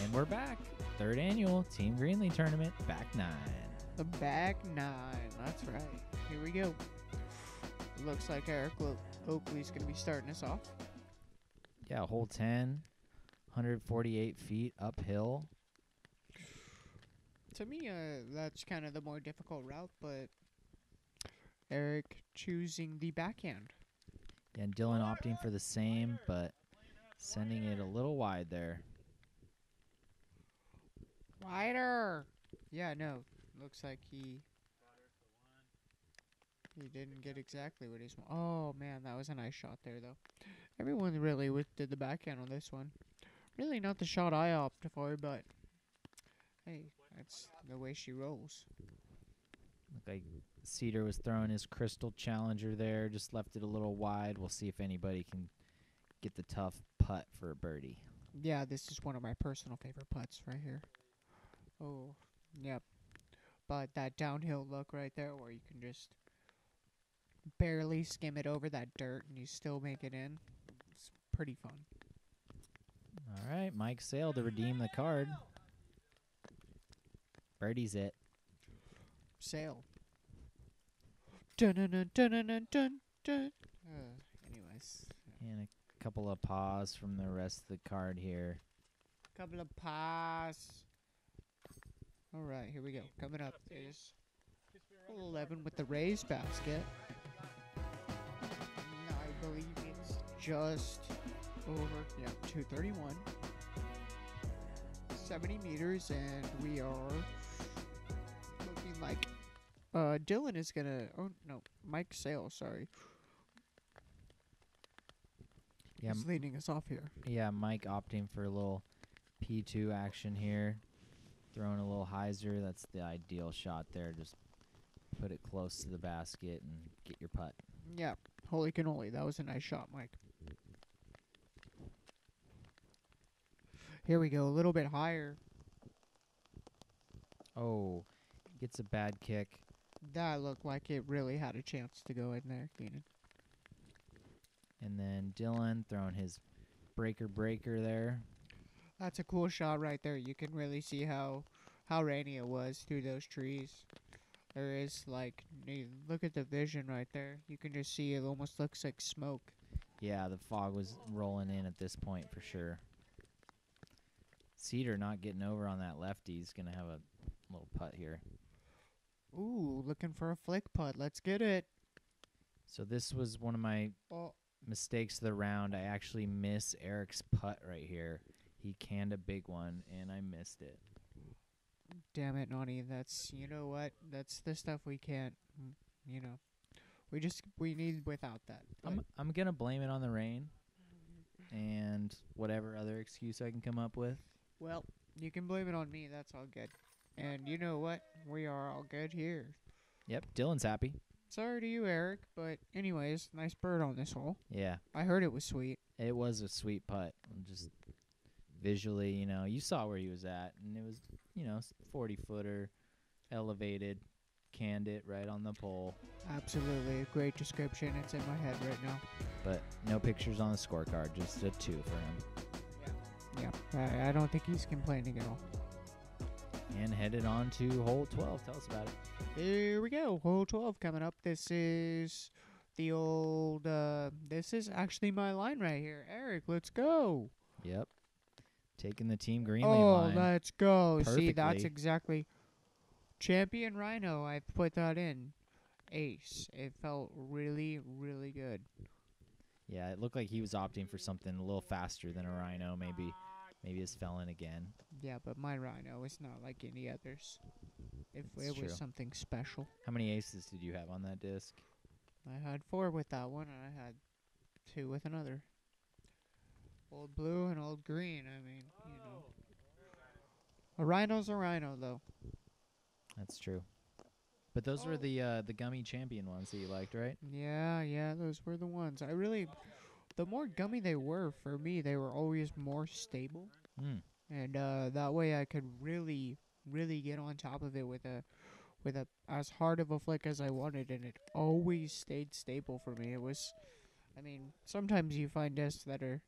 And we're back. Third annual Team Greenlee tournament, back 9. The back 9. That's right. Here we go. Looks like Eric Oakley's going to be starting us off. Yeah, hole 10, 148 feet uphill. To me, that's kind of the more difficult route, but Eric choosing the backhand. And Dylan opting for the same, but sending it a little wide there. Wider. Yeah, no. Looks like he didn't get exactly what he's. Oh man, that was a nice shot there, though. Everyone really did the backhand on this one. Really not the shot I opted for, but hey, that's the way she rolls. Looked like Cedar was throwing his crystal challenger there, just left it a little wide. We'll see if anybody can get the tough putt for a birdie. Yeah, this is one of my personal favorite putts right here. Oh, yep. But that downhill look right there where you can just barely skim it over that dirt and you still make it in. It's pretty fun. All right, Mike Sale to redeem the card. Birdie's it. Sail. Dun dun dun dun dun dun dun. Anyways. And a couple of paws from the rest of the card here. Couple of pass. All right, here we go. Coming up is hole 11 with the raised basket. I believe it's just over, 231. 70 meters, and we are looking like Dylan is going to, oh no, Mike Sale, sorry. Yeah, He's leading us off here. Yeah, Mike opting for a little P2 action here. Throwing a little hyzer. That's the ideal shot there. Just put it close to the basket and get your putt. Yeah, holy cannoli. That was a nice shot, Mike. Here we go, a little bit higher. Oh, gets a bad kick. That looked like it really had a chance to go in there, Keenan. And then Dylan throwing his breaker there. That's a cool shot right there. You can really see how rainy it was through those trees. There is like, look at the vision right there. You can just see it almost looks like smoke. Yeah, the fog was rolling in at this point for sure. Cedar not getting over on that lefty. He's going to have a little putt here. Ooh, looking for a flick putt. Let's get it. So this was one of my mistakes of the round. I actually miss Eric's putt right here. He canned a big one, and I missed it. Damn it, Nani. That's, you know what? That's the stuff we can't, we need without that. I'm going to blame it on the rain and whatever other excuse I can come up with. Well, you can blame it on me. That's all good. And you know what? We are all good here. Yep, Dylan's happy. Sorry to you, Eric, but anyways, nice bird on this hole. Yeah. I heard it was sweet. It was a sweet putt. Just visually, you saw where he was at, and it was, 40-footer, elevated, canned it right on the pole. Absolutely. A great description. It's in my head right now. But no pictures on the scorecard, just a 2 for him. Yeah. I don't think he's complaining at all. And headed on to hole 12. Tell us about it. Here we go. Hole 12 coming up. This is the old, this is actually my line right here. Eric, let's go. Yep. Taking the Team Greenlee line. Oh, let's go. Perfectly. See, that's exactly. Champion Rhino, I put that in. Ace. It felt really, really good. Yeah, it looked like he was opting for something a little faster than a Rhino. Maybe his fell in again. Yeah, but my Rhino is not like any others. If That's it was true. something special. How many aces did you have on that disc? I had 4 with that one, and I had 2 with another. Old blue and old green. I mean, a Rhino's a Rhino, though. That's true. But those were the gummy champion ones that you liked, right? Yeah, those were the ones. The more gummy they were, for me, they were always more stable. And that way I could really, really get on top of it with a as hard of a flick as I wanted, and it always stayed stable for me. It was, sometimes you find discs that are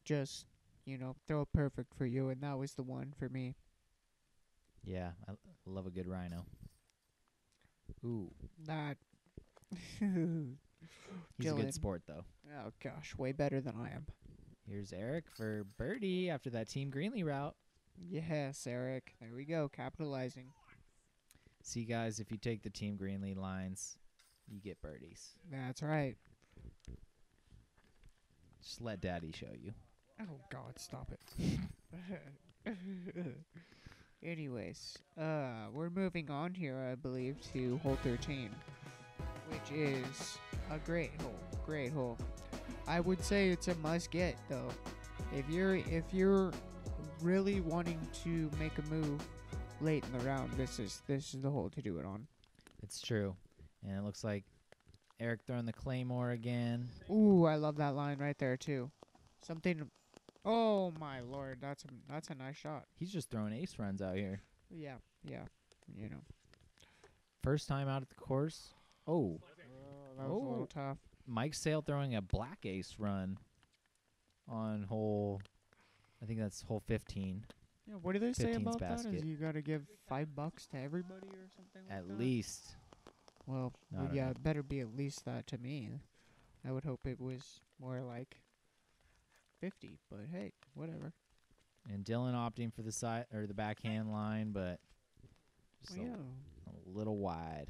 just throw it perfect for you, and that was the one for me. Yeah, I love a good rhino. Ooh. That. He's a Dylan. good sport, though. Oh, gosh, way better than I am. Here's Eric for birdie after that Team Greenlee route. Yes, Eric. There we go, capitalizing. See, guys, if you take the Team Greenlee lines, you get birdies. That's right. Just let Daddy show you. Oh, God, stop it. Anyways, we're moving on here, I believe, to hole 13, which is a great hole. Great hole. I would say it's a must-get, though. If you're really wanting to make a move late in the round, this is the hole to do it on. It's true. And it looks like Eric throwing the Claymore again. Ooh, I love that line right there, too. Something... Oh, my Lord. That's a nice shot. He's just throwing ace runs out here. Yeah. First time out at the course. Oh. That was a little tough. Mike Sale throwing a black ace run on hole, I think that's hole 15. Yeah, what do they say 15's about that? basket. Is you got to give $5 to everybody or something like that? At least. Well, I don't yeah, know. it better be at least that to me. I would hope it was more like 50, but hey, whatever. And Dylan opting for the side or the backhand line, but just Well, a little wide.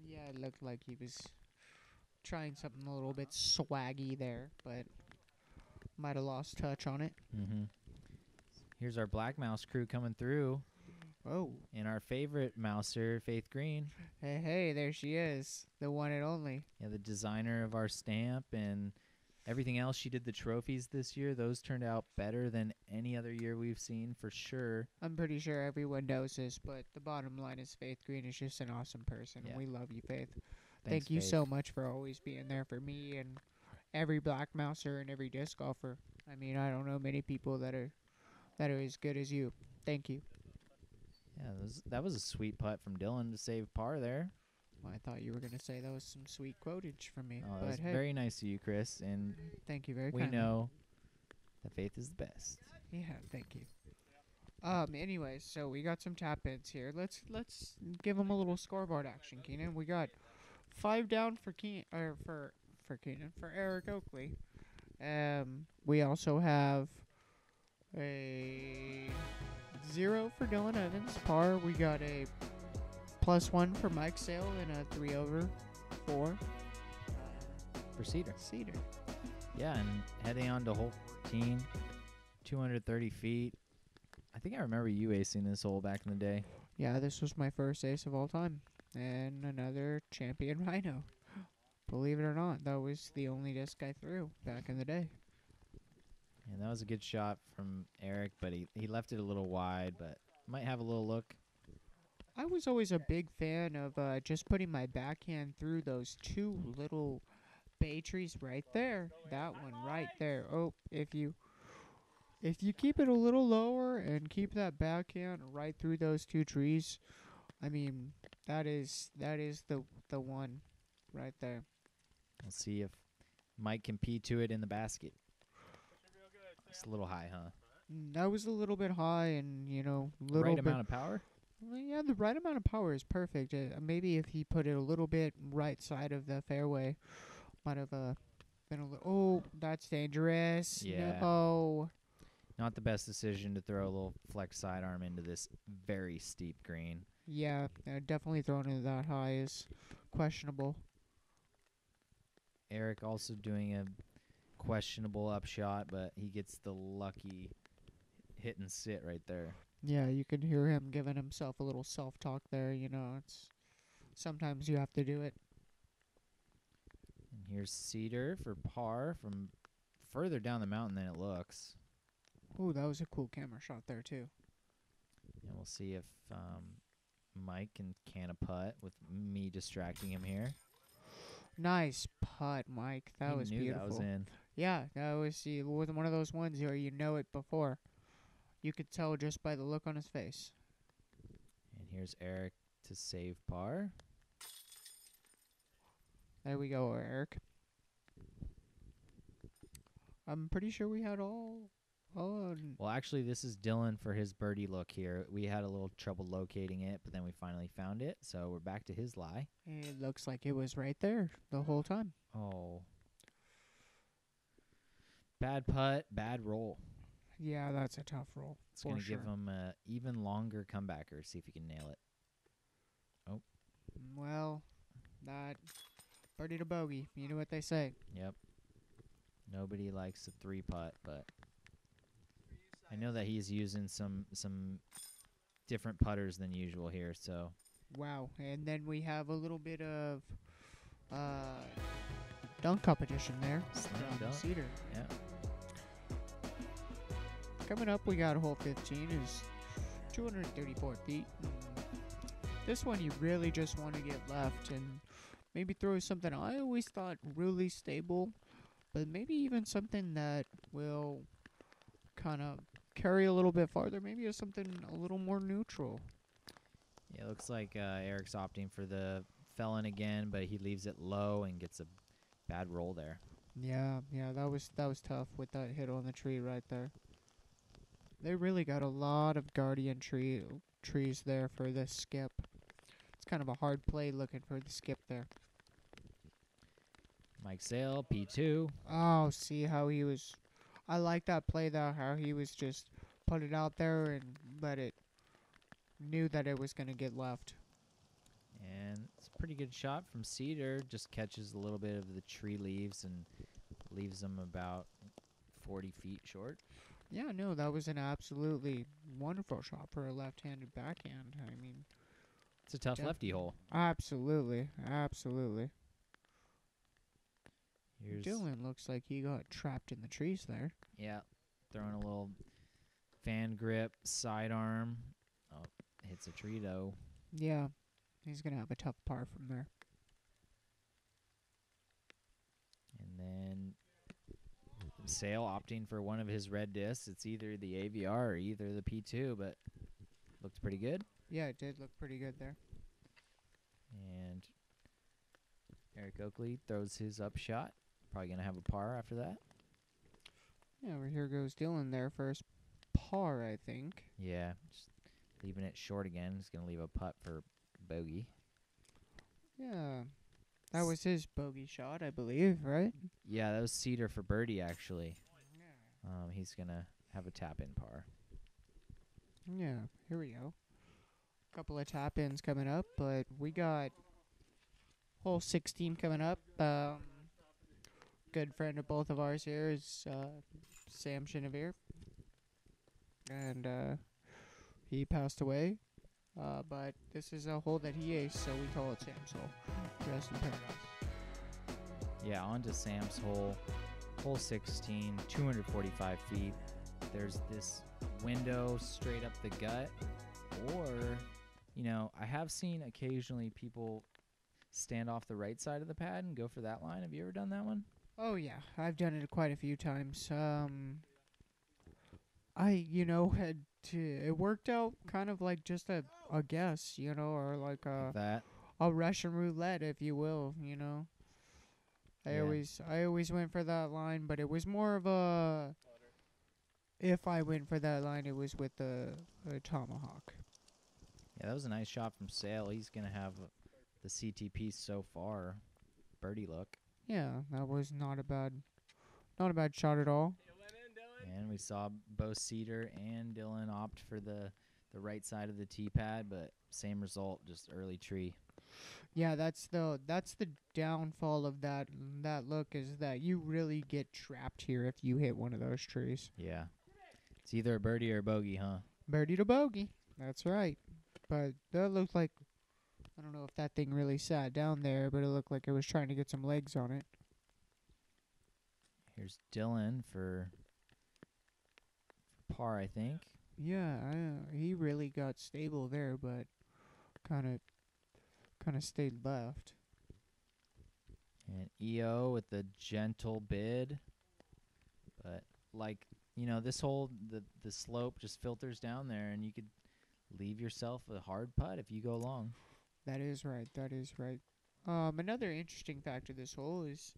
yeah, it looked like he was trying something a little bit swaggy there, but might have lost touch on it. Mm-hmm. Here's our Black Mouse crew coming through. Oh. And our favorite mouser, Faith Green. Hey, there she is. The one and only. Yeah, the designer of our stamp and everything else. She did the trophies this year. Those turned out better than any other year we've seen, for sure. I'm pretty sure everyone knows this, but the bottom line is Faith Green is just an awesome person. Yeah. We love you, Faith. Thanks, Thank you Faith. so much for always being there for me and every black mouser and every disc golfer. I mean, I don't know many people that are as good as you. Thank you. Yeah, that was a sweet putt from Dylan to save par there. Well, I thought you were going to say that was some sweet quotage from me. Oh, that but was hey, very nice of you, Chris. And thank you very we kindly. know that Faith is the best. Yeah, thank you. Anyways, so we got some tap ins here. Let's give them a little scoreboard action, Keenan. We got 5 down for Eric Oakley. We also have a 0 for Dylan Evans, par. We got a +1 for Mike Sale and a 3 over 4 For Cedar. Cedar. Yeah, and heading on to hole 14, 230 feet. I think I remember you acing this hole back in the day. Yeah, this was my first ace of all time. And another champion rhino. Believe it or not, that was the only disc I threw back in the day. And that was a good shot from Eric, but he left it a little wide, but might have a little look. I was always a big fan of just putting my backhand through those 2 little bay trees right there. That one right there. Oh, if you keep it a little lower and keep that backhand right through those 2 trees, I mean, that is the one right there. We'll see if Mike can pee to it in the basket. It's a little high, huh? That was a little bit high, and little Right bit. amount of power? Well, yeah, the right amount of power is perfect. Maybe if he put it a little bit right side of the fairway, might have been a little. Oh, that's dangerous. Yeah. No. Not the best decision to throw a little flex sidearm into this very steep green. Yeah, definitely throwing it that high is questionable. Eric also doing a questionable upshot, but he gets the lucky hit and sit right there. Yeah, you can hear him giving himself a little self-talk there. It's sometimes you have to do it. And here's Cedar for par from further down the mountain than it looks. Ooh, that was a cool camera shot there too. And we'll see if Mike can a putt with me distracting him here. Nice putt, Mike. That was knew beautiful. That was in. Yeah, that was one of those ones where you know it before. You could tell just by the look on his face. And here's Eric to save par. There we go, Eric. I'm pretty sure we had all Oh, Well, actually, this is Dylan for his birdie look here. We had a little trouble locating it, but then we finally found it, so we're back to his lie. it looks like it was right there the whole time. Oh. Bad putt, bad roll. Yeah, that's a tough roll. It's going to give him an even longer comebacker, see if he can nail it. Oh. Well, that birdie to bogey. You know what they say. Yep. Nobody likes a 3-putt, but I know that he's using some different putters than usual here, so. Wow. And then we have a little bit of dunk competition there. Slam from dunk. Cedar. Yeah. Coming up, we got hole 15 is 234 feet. This one you really just want to get left and maybe throw something I always thought really stable, but maybe even something that will kind of carry a little bit farther. Maybe it's something a little more neutral. Yeah, it looks like Eric's opting for the felon again, but he leaves it low and gets a bad roll there. Yeah, that was tough with that hit on the tree right there. They really got a lot of guardian trees there for this skip. It's kind of a hard play looking for the skip there. Mike Sale, P2. Oh, see how he was. I like that play though, how he was just put it out there and knew that it was going to get left. And it's a pretty good shot from Cedar. Just catches a little bit of the tree leaves and leaves them about 40 feet short. Yeah, no, that was an absolutely wonderful shot for a left-handed backhand. I mean, it's a tough lefty hole. Absolutely. Here's Dylan looks like he got trapped in the trees there. Yeah, throwing a little fan grip, sidearm. Oh, hits a tree though. Yeah, he's going to have a tough par from there. And then Sale opting for one of his red discs. It's either the AVR or either the P2, but looked pretty good. Yeah, it did look pretty good there. And Eric Oakley throws his up shot. Probably going to have a par after that. Yeah, over here goes Dylan there first. Par, I think. Yeah, just leaving it short again. He's going to leave a putt for bogey. Yeah. That was his bogey shot, I believe, right? Yeah, that was Cedar for birdie, actually. He's going to have a tap-in par. Yeah, here we go. Couple of tap-ins coming up, but we got hole 16 coming up. Good friend of both of ours here is Sam Chenevere. And he passed away. But this is a hole that he aced, so we call it Sam's hole. Rest in paradise. Yeah, on to Sam's hole. Hole 16, 245 feet. There's this window straight up the gut. Or, you know, I have seen occasionally people stand off the right side of the pad and go for that line. Have you ever done that one? Oh, yeah. I've done it quite a few times. It worked out kind of like just a guess, you know, or like that. A Russian roulette, if you will, you know. I always went for that line, but it was more of a. If I went for that line, it was with a tomahawk. Yeah, that was a nice shot from Sale. He's gonna have the CTP so far. Birdie look. Yeah, that was not a bad shot at all. And we saw both Cedar and Dylan opt for the right side of the tee pad, but same result, just early tree. Yeah, that's the downfall of that look is that you really get trapped here if you hit one of those trees. Yeah. It's either a birdie or a bogey, huh? Birdie to bogey. That's right. But that looked like, I don't know if that thing really sat down there, but it looked like it was trying to get some legs on it. Here's Dylan for par, I think. Yeah, he really got stable there, but kind of stayed left. And EO with the gentle bid. But, like, you know, this hole, the slope just filters down there, and you could leave yourself a hard putt if you go long. That is right. Another interesting factor of this hole is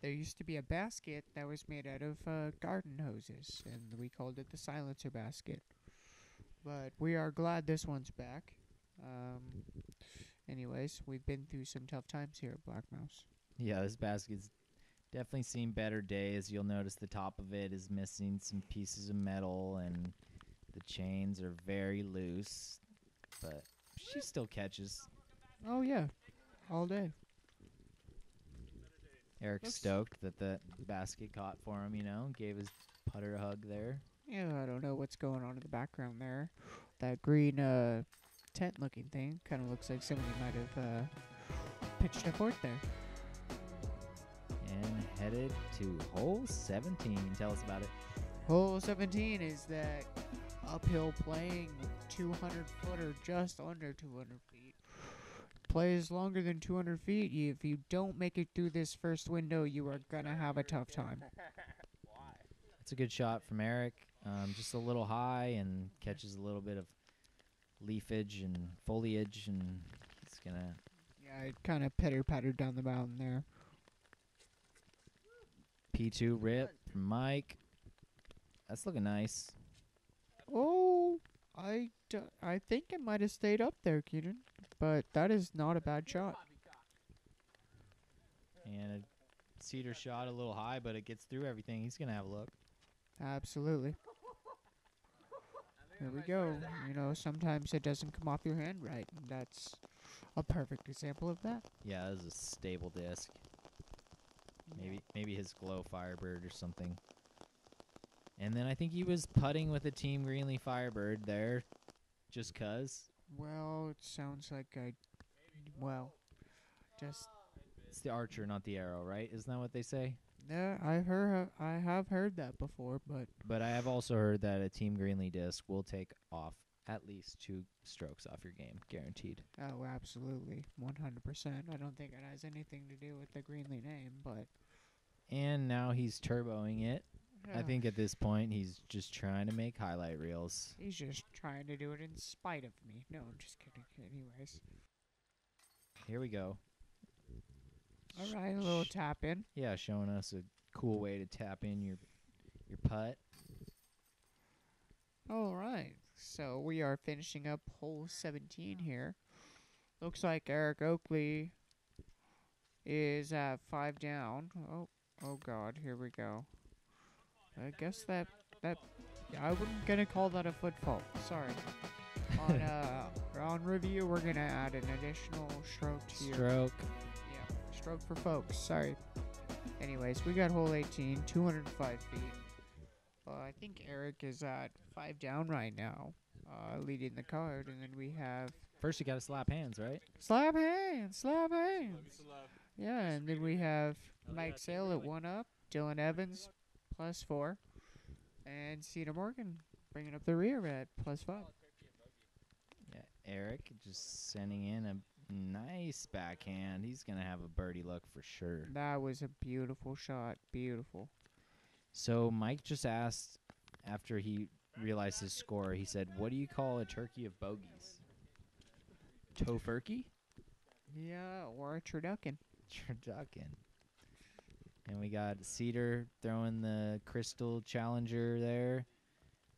there used to be a basket that was made out of garden hoses, and we called it the silencer basket. But we are glad this one's back. Anyways, we've been through some tough times here at Black Mouse. Yeah, this basket's definitely seen better days. You'll notice the top of it is missing some pieces of metal, and the chains are very loose, but she still catches. Oh, yeah. All day. Eric's stoked that the basket caught for him, gave his putter a hug there. Yeah, I don't know what's going on in the background there. That green tent-looking thing kind of looks like somebody might have pitched a fort there. And headed to hole 17. Tell us about it. Hole 17 is that uphill playing 200-footer, just under 200 feet. Plays longer than 200 feet. If you don't make it through this first window, you are going to have a tough time. It's a good shot from Eric. Just a little high and catches a little bit of leafage and foliage, and he's going to... Yeah, it kind of pitter-pattered down the mountain there. P2 rip from Mike. That's looking nice. Oh, I think it might have stayed up there, Keenan. But that is not a bad shot. And a cedar shot a little high, but it gets through everything. He's going to have a look. Absolutely. Here we go. Sometimes it doesn't come off your hand right. And that's a perfect example of that. Yeah, that was a stable disc. Maybe his Glow Firebird or something. And then I think he was putting with a Team Greenlee Firebird there, just 'cause. Well, it sounds like It's the archer, not the arrow, right? Isn't that what they say? Yeah, I have heard that before, But I have also heard that a Team Greenlee disc will take off at least 2 strokes off your game, guaranteed. Oh, absolutely, 100%. I don't think it has anything to do with the Greenlee name, but. And now he's turboing it. Yeah. I think at this point he's just trying to make highlight reels. He's just trying to do it in spite of me. No, I'm just kidding. Anyways. Here we go. All right, a little tap in. Yeah, showing us a cool way to tap in your putt. All right, so we are finishing up hole 17 here. Looks like Eric Oakley is at 5 down. Oh God, here we go. I guess that I wasn't gonna call that a foot fault. Sorry. On review, we're gonna add an additional stroke to your Stroke. Yeah, stroke for folks. Sorry. Anyways, we got hole 18, 205 feet. I think Eric is at 5 down right now, leading the card, and then we have First you gotta slap hands, right? slap hands. Yeah, and then we have Mike Sale at 1 up, Dylan Evans +4, and Cedar Morgan bringing up the rear at +5. Yeah, Eric just sending in a nice backhand. He's going to have a birdie look for sure. That was a beautiful shot. Beautiful. So Mike just asked, after he realized his score, he said, what do you call a turkey of bogeys? Tofurkey? Yeah, or a turducken. Turducken. And we got Cedar throwing the Crystal Challenger there.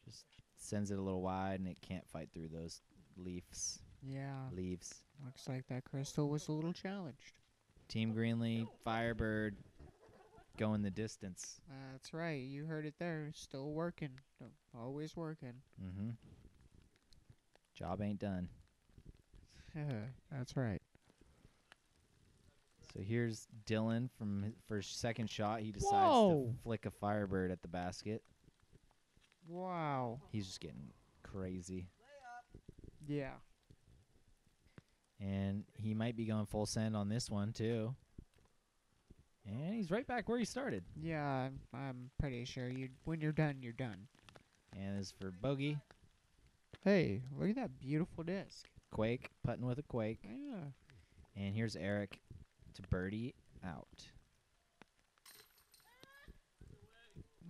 Just sends it a little wide, and it can't fight through those leaves. Yeah. Leaves. Looks like that Crystal was a little challenged. Team Greenlee, Firebird, going the distance. That's right. You heard it there. Still working. Always working. Mm-hmm. Job ain't done. That's right. So here's Dylan for his second shot. He decides to flick a Firebird at the basket. Wow. He's just getting crazy. Yeah. And he might be going full send on this one, too. And he's right back where he started. Yeah, I'm pretty sure when you're done, you're done. And as for bogey, hey, look at that beautiful disc. Quake, putting with a Quake. Yeah. And here's Eric to birdie out.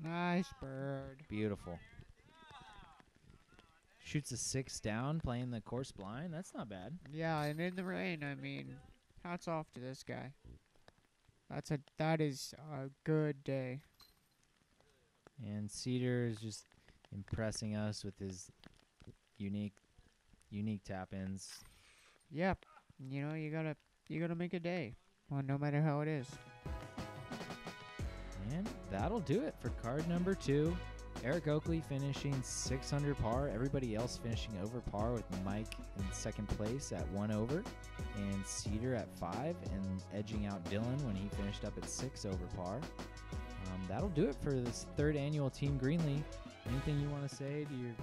Nice bird. Beautiful. Shoots a 6 down, playing the course blind. That's not bad. Yeah, and in the rain, I mean, hats off to this guy. That is a good day. And Cedar is just impressing us with his unique tap-ins. Yep. You know, you gotta make a day. Well, no matter how it is. And that'll do it for card number 2. Eric Oakley finishing 600 par. Everybody else finishing over par, with Mike in second place at 1 over. And Cedar at 5, and edging out Dylan when he finished up at 6 over par. That'll do it for this 3rd annual Team Greenlee. Anything you want to say to your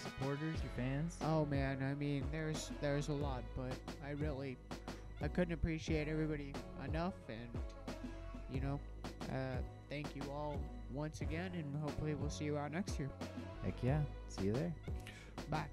supporters, your fans? Oh man, I mean, there's a lot, but I couldn't appreciate everybody enough, and you know, thank you all once again, and hopefully we'll see you out next year. Heck yeah. See you there. Bye.